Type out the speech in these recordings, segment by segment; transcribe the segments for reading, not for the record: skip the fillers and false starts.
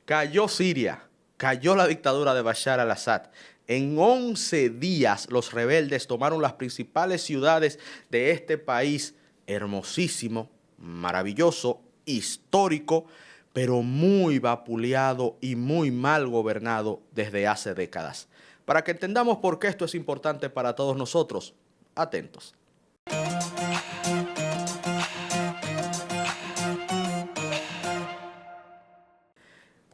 Cayó Siria, cayó la dictadura de Bashar al-Assad. En 11 días los rebeldes tomaron las principales ciudades de este país hermosísimo, maravilloso, histórico, pero muy vapuleado y muy mal gobernado desde hace décadas. Para que entendamos por qué esto es importante para todos nosotros, atentos.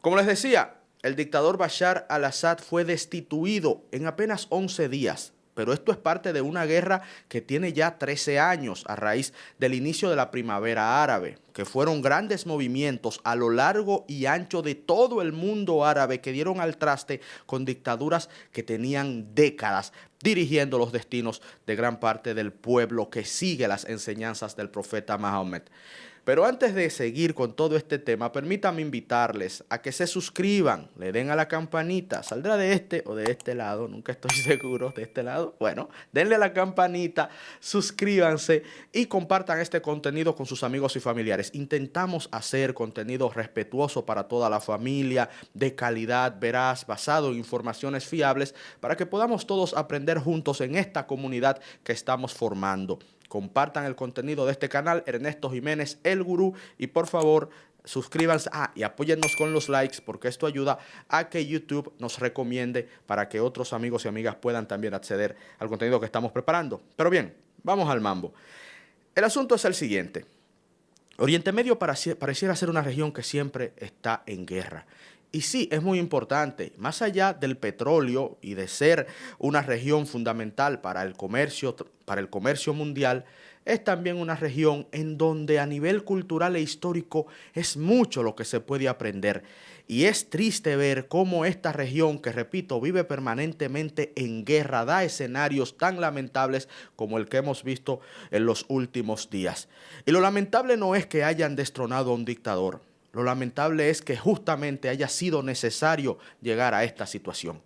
Como les decía, el dictador Bashar al-Assad fue destituido en apenas 11 días, pero esto es parte de una guerra que tiene ya 13 años a raíz del inicio de la primavera árabe, que fueron grandes movimientos a lo largo y ancho de todo el mundo árabe que dieron al traste con dictaduras que tenían décadas dirigiendo los destinos de gran parte del pueblo que sigue las enseñanzas del profeta Mahomet. Pero antes de seguir con todo este tema, permítanme invitarles a que se suscriban, le den a la campanita, saldrá de este o de este lado, nunca estoy seguro de este lado. Bueno, denle a la campanita, suscríbanse y compartan este contenido con sus amigos y familiares. Intentamos hacer contenido respetuoso para toda la familia, de calidad, veraz, basado en informaciones fiables, para que podamos todos aprender juntos en esta comunidad que estamos formando. Compartan el contenido de este canal, Ernesto Jiménez, el Gurú, y por favor suscríbanse y apóyennos con los likes porque esto ayuda a que YouTube nos recomiende para que otros amigos y amigas puedan también acceder al contenido que estamos preparando. Pero bien, vamos al mambo. El asunto es el siguiente. Oriente Medio pareciera ser una región que siempre está en guerra. Y sí, es muy importante, más allá del petróleo y de ser una región fundamental para el comercio mundial, es también una región en donde a nivel cultural e histórico es mucho lo que se puede aprender. Y es triste ver cómo esta región, que repito, vive permanentemente en guerra, da escenarios tan lamentables como el que hemos visto en los últimos días. Y lo lamentable no es que hayan destronado a un dictador. Lo lamentable es que justamente haya sido necesario llegar a esta situación.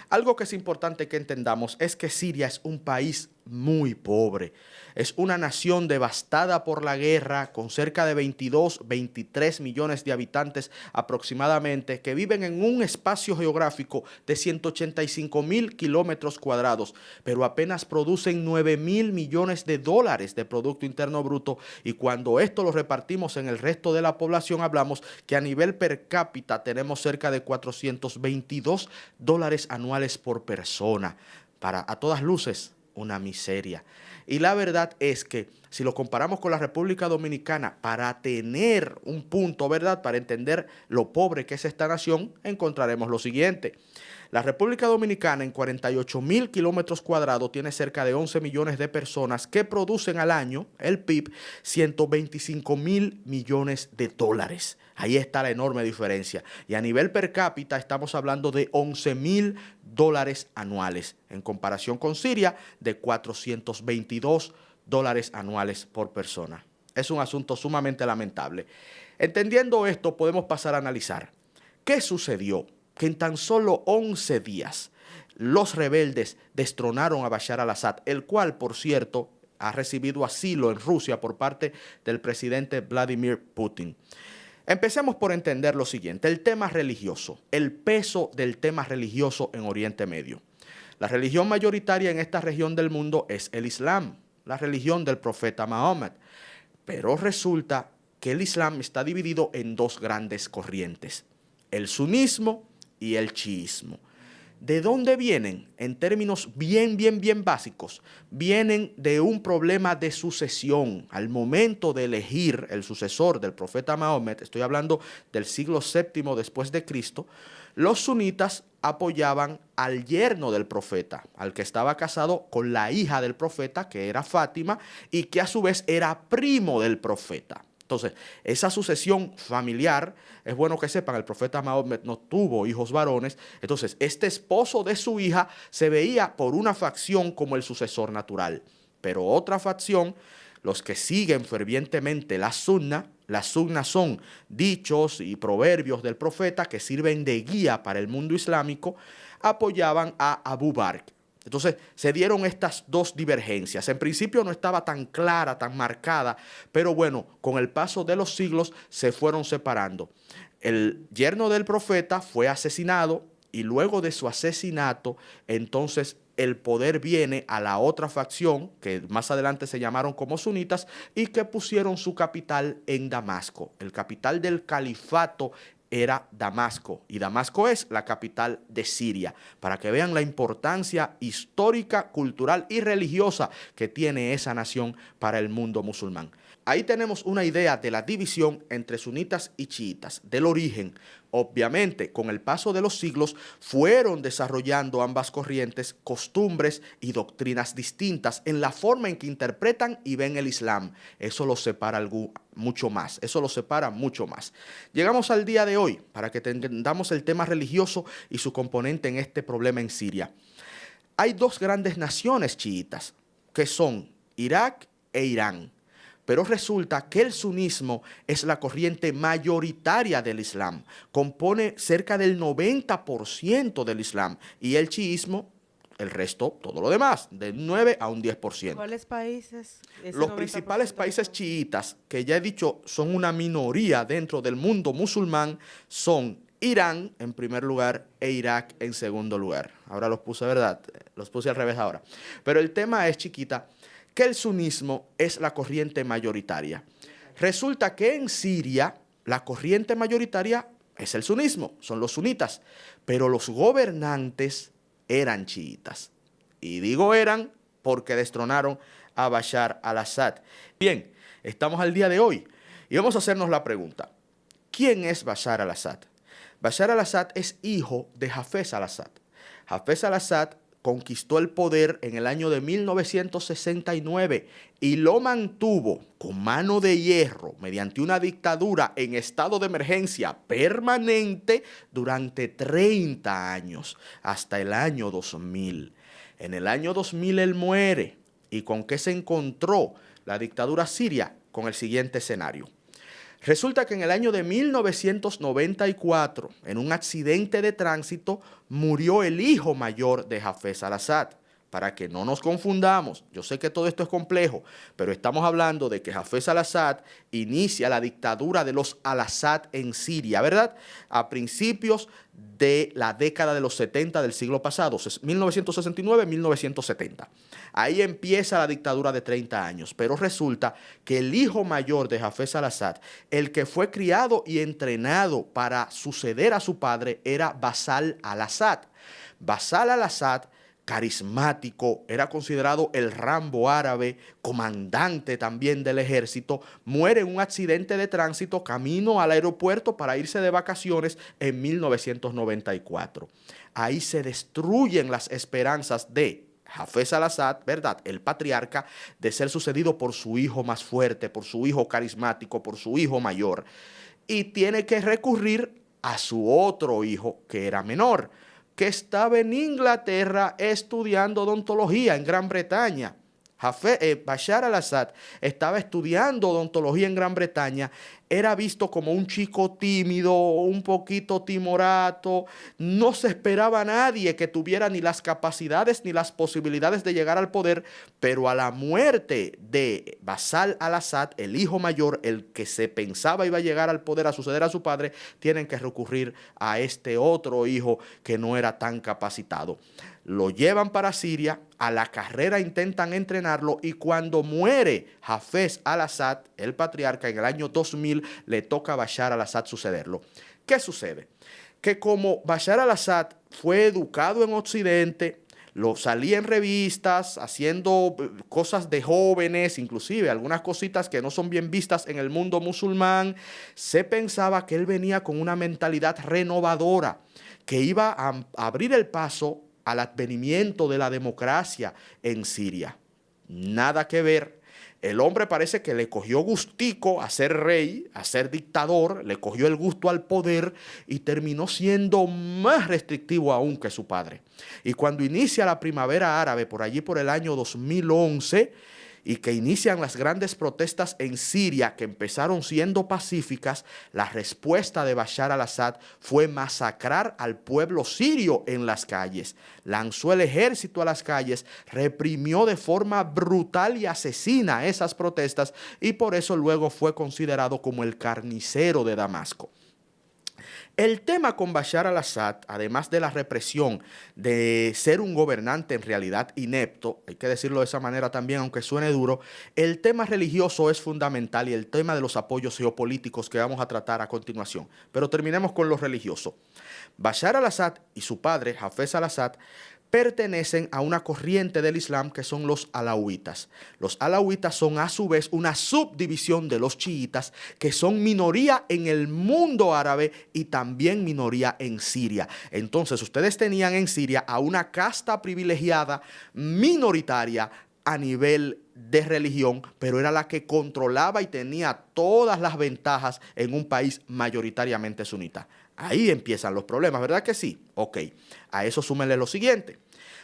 Algo que es importante que entendamos es que Siria es un país muy pobre. Es una nación devastada por la guerra, con cerca de 22, 23 millones de habitantes aproximadamente, que viven en un espacio geográfico de 185.000 kilómetros cuadrados, pero apenas producen 9.000 millones de dólares de Producto Interno Bruto. Y cuando esto lo repartimos en el resto de la población, hablamos que a nivel per cápita tenemos cerca de 422 dólares anuales por persona. Para, a todas luces, una miseria. Y la verdad es que si lo comparamos con la República Dominicana, para tener un punto, ¿verdad? Para entender lo pobre que es esta nación, encontraremos lo siguiente. La República Dominicana en 48.000 kilómetros cuadrados tiene cerca de 11 millones de personas que producen al año, el PIB, 125.000 millones de dólares. Ahí está la enorme diferencia. Y a nivel per cápita estamos hablando de 11.000 dólares anuales, en comparación con Siria de 422 dólares anuales por persona. Es un asunto sumamente lamentable. Entendiendo esto, podemos pasar a analizar qué sucedió que en tan solo 11 días los rebeldes destronaron a Bashar al-Assad, el cual, por cierto, ha recibido asilo en Rusia por parte del presidente Vladimir Putin. Empecemos por entender lo siguiente, el tema religioso, el peso del tema religioso en Oriente Medio. La religión mayoritaria en esta región del mundo es el Islam, la religión del profeta Mahomet. Pero resulta que el Islam está dividido en dos grandes corrientes, el sunismo y el chiismo. ¿De dónde vienen? En términos bien básicos, vienen de un problema de sucesión. Al momento de elegir el sucesor del profeta Mahomet, estoy hablando del siglo VII después de Cristo, los sunitas apoyaban al yerno del profeta, al que estaba casado con la hija del profeta, que era Fátima, y que a su vez era primo del profeta. Entonces, esa sucesión familiar, es bueno que sepan, el profeta Mahomet no tuvo hijos varones. Entonces, este esposo de su hija se veía por una facción como el sucesor natural. Pero otra facción, los que siguen fervientemente las sunnas son dichos y proverbios del profeta que sirven de guía para el mundo islámico, apoyaban a Abu Bakr. Entonces se dieron estas dos divergencias. En principio no estaba tan clara, tan marcada, pero bueno, con el paso de los siglos se fueron separando. El yerno del profeta fue asesinado y luego de su asesinato, entonces el poder viene a la otra facción, que más adelante se llamaron como sunitas, y que pusieron su capital en Damasco. El capital del califato era Damasco, y Damasco es la capital de Siria, para que vean la importancia histórica, cultural y religiosa que tiene esa nación para el mundo musulmán. Ahí tenemos una idea de la división entre sunitas y chiitas, del origen. Obviamente, con el paso de los siglos, fueron desarrollando ambas corrientes costumbres y doctrinas distintas en la forma en que interpretan y ven el Islam. Eso los separa mucho más, eso los separa mucho más. Llegamos al día de hoy para que entendamos el tema religioso y su componente en este problema en Siria. Hay dos grandes naciones chiitas, que son Irak e Irán. Pero resulta que el sunismo es la corriente mayoritaria del Islam, compone cerca del 90% del Islam, y el chiismo, el resto, todo lo demás, del 9 a un 10%. ¿Cuáles países? Los principales países chiitas, que ya he dicho son una minoría dentro del mundo musulmán, son Irán en primer lugar e Irak en segundo lugar. Ahora los puse, ¿verdad? Los puse al revés ahora. Pero el tema es, chiquita, que el sunismo es la corriente mayoritaria. Resulta que en Siria la corriente mayoritaria es el sunismo, son los sunitas, pero los gobernantes eran chiitas. Y digo eran porque destronaron a Bashar al-Assad. Bien, estamos al día de hoy y vamos a hacernos la pregunta: ¿quién es Bashar al-Assad? Bashar al-Assad es hijo de Hafez al-Assad. Hafez al-Assad conquistó el poder en el año de 1969 y lo mantuvo con mano de hierro mediante una dictadura en estado de emergencia permanente durante 30 años, hasta el año 2000. En el año 2000 él muere. ¿Y con qué se encontró la dictadura siria? Con el siguiente escenario. Resulta que en el año de 1994, en un accidente de tránsito, murió el hijo mayor de Hafez al-Assad. Para que no nos confundamos, yo sé que todo esto es complejo, pero estamos hablando de que Hafez al-Assad inicia la dictadura de los al-Assad en Siria, ¿verdad? A principios de la década de los 70 del siglo pasado, 1969-1970. Ahí empieza la dictadura de 30 años, pero resulta que el hijo mayor de Hafez al-Assad, el que fue criado y entrenado para suceder a su padre, era Bashar al-Assad. Bashar al-Assad, carismático, era considerado el Rambo árabe, comandante también del ejército, muere en un accidente de tránsito camino al aeropuerto para irse de vacaciones en 1994. Ahí se destruyen las esperanzas de Hafez al-Assad, ¿verdad?, el patriarca, de ser sucedido por su hijo más fuerte, por su hijo carismático, por su hijo mayor. Y tiene que recurrir a su otro hijo, que era menor, que estaba en Inglaterra estudiando odontología en Gran Bretaña. Bashar al-Assad estaba estudiando odontología en Gran Bretaña, era visto como un chico tímido, un poquito timorato, no se esperaba a nadie que tuviera ni las capacidades ni las posibilidades de llegar al poder, pero a la muerte de Bashar al-Assad, el hijo mayor, el que se pensaba iba a llegar al poder a suceder a su padre, tienen que recurrir a este otro hijo que no era tan capacitado. Lo llevan para Siria, a la carrera intentan entrenarlo y cuando muere Hafez al-Assad, el patriarca, en el año 2000, le toca a Bashar al-Assad sucederlo. ¿Qué sucede? Que como Bashar al-Assad fue educado en Occidente, lo salía en revistas, haciendo cosas de jóvenes, inclusive algunas cositas que no son bien vistas en el mundo musulmán, se pensaba que él venía con una mentalidad renovadora, que iba a abrir el paso al advenimiento de la democracia en Siria. Nada que ver. El hombre parece que le cogió gustico a ser rey, a ser dictador, le cogió el gusto al poder y terminó siendo más restrictivo aún que su padre. Y cuando inicia la primavera árabe, por allí por el año 2011, y que inician las grandes protestas en Siria, que empezaron siendo pacíficas, la respuesta de Bashar al-Assad fue masacrar al pueblo sirio en las calles. Lanzó el ejército a las calles, reprimió de forma brutal y asesina esas protestas y por eso luego fue considerado como el carnicero de Damasco. El tema con Bashar al-Assad, además de la represión, de ser un gobernante en realidad inepto, hay que decirlo de esa manera también, aunque suene duro, el tema religioso es fundamental y el tema de los apoyos geopolíticos que vamos a tratar a continuación. Pero terminemos con lo religioso. Bashar al-Assad y su padre, Hafez al-Assad, pertenecen a una corriente del Islam que son los alauitas. Los alauitas son a su vez una subdivisión de los chiitas que son minoría en el mundo árabe y también minoría en Siria. Entonces ustedes tenían en Siria a una casta privilegiada minoritaria a nivel de religión, pero era la que controlaba y tenía todas las ventajas en un país mayoritariamente sunita. Ahí empiezan los problemas, ¿verdad que sí? Ok, a eso súmenle lo siguiente.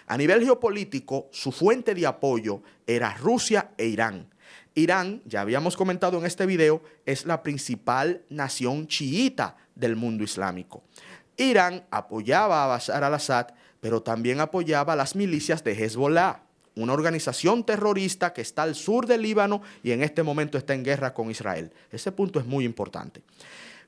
A nivel geopolítico, su fuente de apoyo era Rusia e Irán. Irán, ya habíamos comentado en este video, es la principal nación chiita del mundo islámico. Irán apoyaba a Bashar al-Assad, pero también apoyaba a las milicias de Hezbollah, una organización terrorista que está al sur del Líbano y en este momento está en guerra con Israel. Ese punto es muy importante.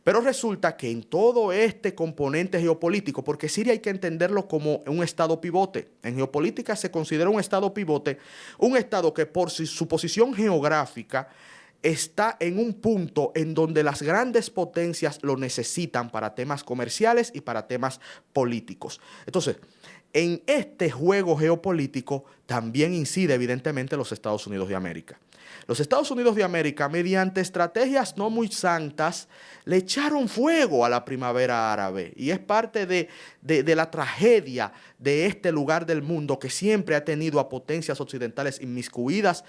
Pero resulta que en todo este componente geopolítico, porque Siria hay que entenderlo como un estado pivote, en geopolítica se considera un estado pivote, un estado que por su posición geográfica está en un punto en donde las grandes potencias lo necesitan para temas comerciales y para temas políticos. Entonces, en este juego geopolítico también incide evidentemente los Estados Unidos de América. Los Estados Unidos de América, mediante estrategias no muy santas, le echaron fuego a la primavera árabe. Y es parte de la tragedia de este lugar del mundo que siempre ha tenido a potencias occidentales inmiscuidas,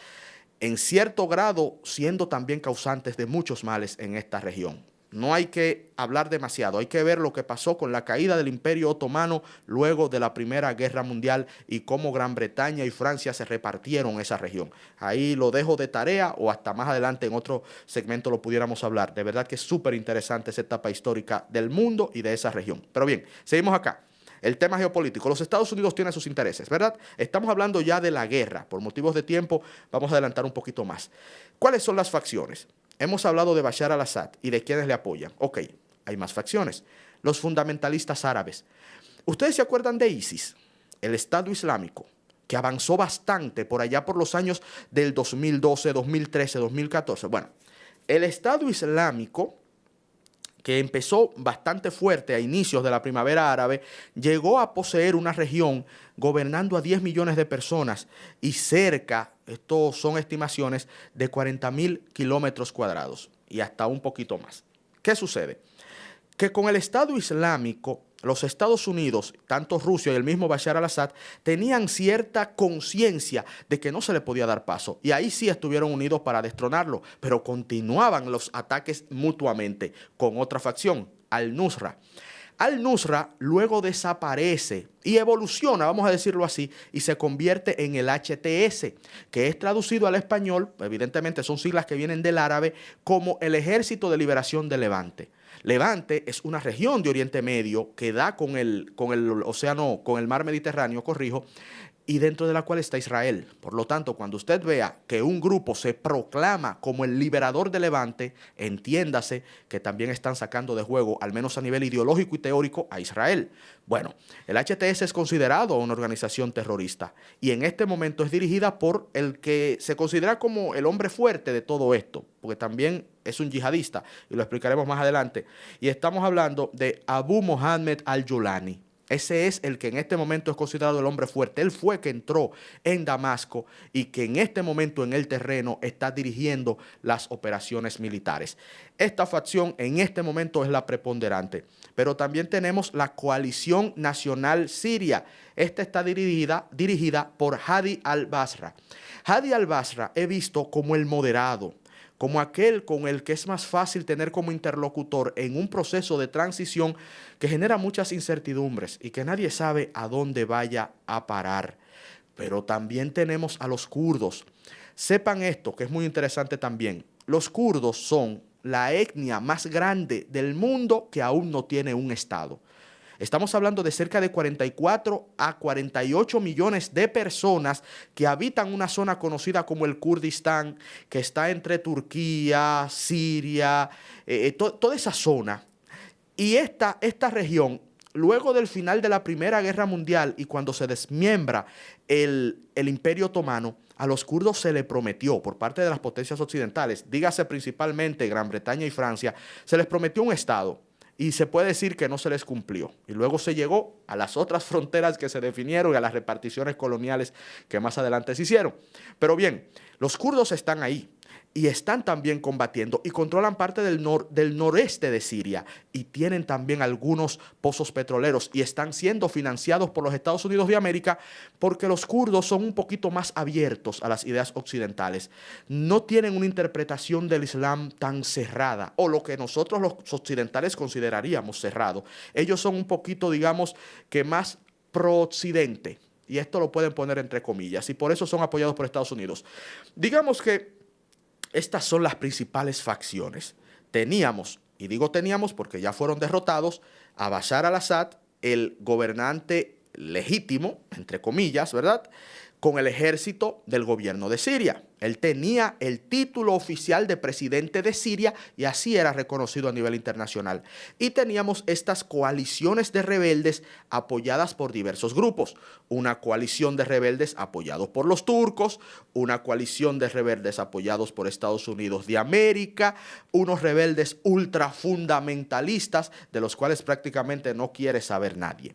en cierto grado siendo también causantes de muchos males en esta región. No hay que hablar demasiado, hay que ver lo que pasó con la caída del Imperio Otomano luego de la Primera Guerra Mundial y cómo Gran Bretaña y Francia se repartieron esa región. Ahí lo dejo de tarea o hasta más adelante en otro segmento lo pudiéramos hablar. De verdad que es súper interesante esa etapa histórica del mundo y de esa región. Pero bien, seguimos acá. El tema geopolítico. Los Estados Unidos tienen sus intereses, ¿verdad? Estamos hablando ya de la guerra. Por motivos de tiempo vamos a adelantar un poquito más. ¿Cuáles son las facciones? Hemos hablado de Bashar al-Assad y de quienes le apoyan. Ok, hay más facciones. Los fundamentalistas árabes. ¿Ustedes se acuerdan de ISIS? El Estado Islámico, que avanzó bastante por allá por los años del 2012, 2013, 2014. Bueno, el Estado Islámico, que empezó bastante fuerte a inicios de la primavera árabe, llegó a poseer una región gobernando a 10 millones de personas y cerca, estos son estimaciones, de 40.000 kilómetros cuadrados y hasta un poquito más. ¿Qué sucede? Que con el Estado Islámico, los Estados Unidos, tanto Rusia y el mismo Bashar al-Assad, tenían cierta conciencia de que no se le podía dar paso. Y ahí sí estuvieron unidos para destronarlo, pero continuaban los ataques mutuamente con otra facción, al-Nusra. Al-Nusra luego desaparece y evoluciona, vamos a decirlo así, y se convierte en el HTS, que es traducido al español, evidentemente son siglas que vienen del árabe, como el Ejército de Liberación de Levante. Levante es una región de Oriente Medio que da con el océano, con el mar Mediterráneo, corrijo, y dentro de la cual está Israel. Por lo tanto, cuando usted vea que un grupo se proclama como el liberador de Levante, entiéndase que también están sacando de juego, al menos a nivel ideológico y teórico, a Israel. Bueno, el HTS es considerado una organización terrorista y en este momento es dirigida por el que se considera como el hombre fuerte de todo esto, porque también es un yihadista y lo explicaremos más adelante. Y estamos hablando de Abu Mohammed al-Julani. Ese es el que en este momento es considerado el hombre fuerte. Él fue que entró en Damasco y que en este momento en el terreno está dirigiendo las operaciones militares. Esta facción en este momento es la preponderante. Pero también tenemos la Coalición Nacional Siria. Esta está dirigida por Hadi al-Basra. Hadi al-Basra he visto como el moderado, como aquel con el que es más fácil tener como interlocutor en un proceso de transición que genera muchas incertidumbres y que nadie sabe a dónde vaya a parar. Pero también tenemos a los kurdos. Sepan esto, que es muy interesante también. Los kurdos son la etnia más grande del mundo que aún no tiene un estado. Estamos hablando de cerca de 44 a 48 millones de personas que habitan una zona conocida como el Kurdistán, que está entre Turquía, Siria, toda esa zona. Y esta región, luego del final de la Primera Guerra Mundial y cuando se desmiembra el Imperio Otomano, a los kurdos se le prometió por parte de las potencias occidentales, dígase principalmente Gran Bretaña y Francia, se les prometió un estado. Y se puede decir que no se les cumplió. Y luego se llegó a las otras fronteras que se definieron y a las reparticiones coloniales que más adelante se hicieron. Pero bien, los kurdos están ahí y están también combatiendo y controlan parte del noreste de Siria y tienen también algunos pozos petroleros y están siendo financiados por los Estados Unidos de América porque los kurdos son un poquito más abiertos a las ideas occidentales. No tienen una interpretación del Islam tan cerrada o lo que nosotros los occidentales consideraríamos cerrado. Ellos son un poquito, digamos, que más pro-occidente. Y esto lo pueden poner entre comillas y por eso son apoyados por Estados Unidos. Digamos que estas son las principales facciones. Teníamos, y digo teníamos porque ya fueron derrotados, a Bashar al-Assad, el gobernante legítimo, entre comillas, ¿verdad?, con el ejército del gobierno de Siria. Él tenía el título oficial de presidente de Siria y así era reconocido a nivel internacional. Y teníamos estas coaliciones de rebeldes apoyadas por diversos grupos. Una coalición de rebeldes apoyados por los turcos, una coalición de rebeldes apoyados por Estados Unidos de América, unos rebeldes ultrafundamentalistas de los cuales prácticamente no quiere saber nadie.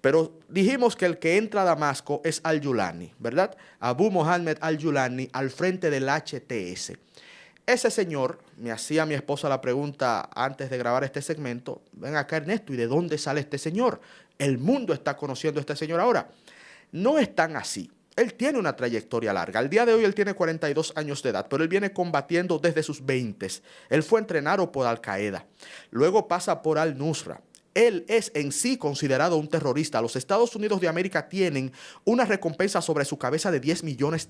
Pero dijimos que el que entra a Damasco es al-Yulani, ¿verdad? Abu Mohammed al-Yulani al frente del HTS. Ese señor, me hacía mi esposa la pregunta antes de grabar este segmento, ven acá Ernesto, ¿y de dónde sale este señor? El mundo está conociendo a este señor ahora. No es tan así. Él tiene una trayectoria larga. Al día de hoy él tiene 42 años de edad, pero él viene combatiendo desde sus 20. Él fue entrenado por Al-Qaeda. Luego pasa por Al-Nusra. Él es en sí considerado un terrorista. Los Estados Unidos de América tienen una recompensa sobre su cabeza de $10 millones.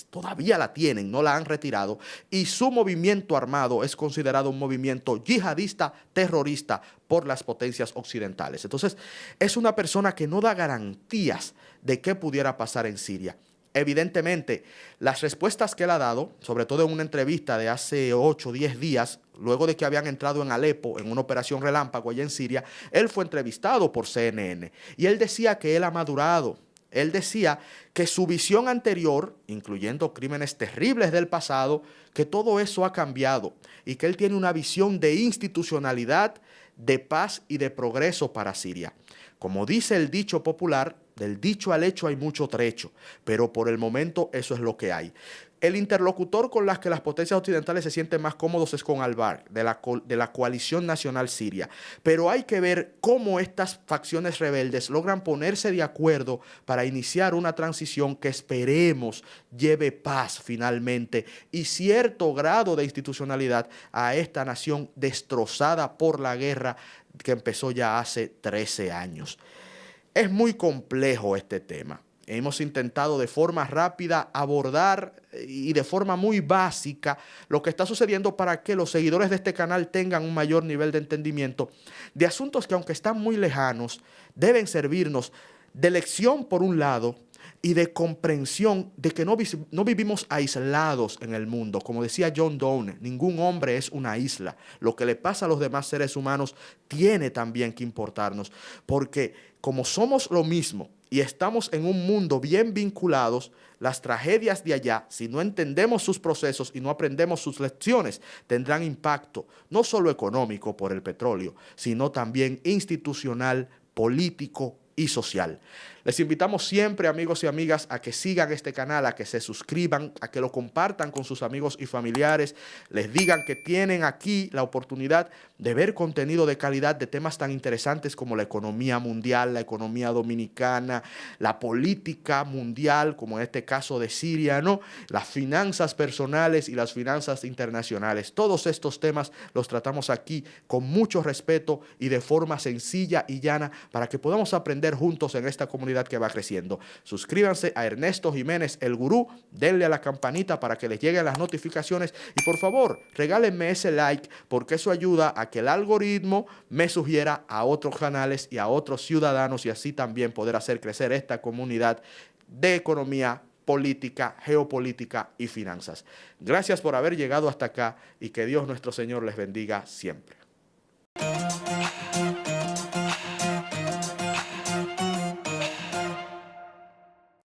Todavía la tienen, no la han retirado. Y su movimiento armado es considerado un movimiento yihadista, terrorista por las potencias occidentales. Entonces, es una persona que no da garantías de qué pudiera pasar en Siria. Evidentemente, las respuestas que él ha dado, sobre todo en una entrevista de hace 8 o 10 días, luego de que habían entrado en Alepo en una operación relámpago allá en Siria, él fue entrevistado por CNN y él decía que él ha madurado. Él decía que su visión anterior, incluyendo crímenes terribles del pasado, que todo eso ha cambiado y que él tiene una visión de institucionalidad, de paz y de progreso para Siria. Como dice el dicho popular, del dicho al hecho hay mucho trecho, pero por el momento eso es lo que hay. El interlocutor con las que las potencias occidentales se sienten más cómodos es con Al-Bahr, de la Coalición Nacional Siria. Pero hay que ver cómo estas facciones rebeldes logran ponerse de acuerdo para iniciar una transición que esperemos lleve paz finalmente y cierto grado de institucionalidad a esta nación destrozada por la guerra que empezó ya hace 13 años. Es muy complejo este tema. Hemos intentado de forma rápida abordar y de forma muy básica lo que está sucediendo para que los seguidores de este canal tengan un mayor nivel de entendimiento de asuntos que, aunque están muy lejanos, deben servirnos de lección por un lado y de comprensión de que no vivimos aislados en el mundo. Como decía John Donne, ningún hombre es una isla. Lo que le pasa a los demás seres humanos tiene también que importarnos, porque como somos lo mismo y estamos en un mundo bien vinculados, las tragedias de allá, si no entendemos sus procesos y no aprendemos sus lecciones, tendrán impacto no solo económico por el petróleo, sino también institucional, político y social. Les invitamos siempre, amigos y amigas, a que sigan este canal, a que se suscriban, a que lo compartan con sus amigos y familiares, les digan que tienen aquí la oportunidad de ver contenido de calidad de temas tan interesantes como la economía mundial, la economía dominicana, la política mundial, como en este caso de Siria, ¿no?, las finanzas personales y las finanzas internacionales. Todos estos temas los tratamos aquí con mucho respeto y de forma sencilla y llana para que podamos aprender juntos en esta comunidad que va creciendo. Suscríbanse a Ernesto Jiménez, el gurú, denle a la campanita para que les lleguen las notificaciones y por favor, regálenme ese like porque eso ayuda a que el algoritmo me sugiera a otros canales y a otros ciudadanos y así también poder hacer crecer esta comunidad de economía, política, geopolítica y finanzas. Gracias por haber llegado hasta acá y que Dios nuestro Señor les bendiga siempre.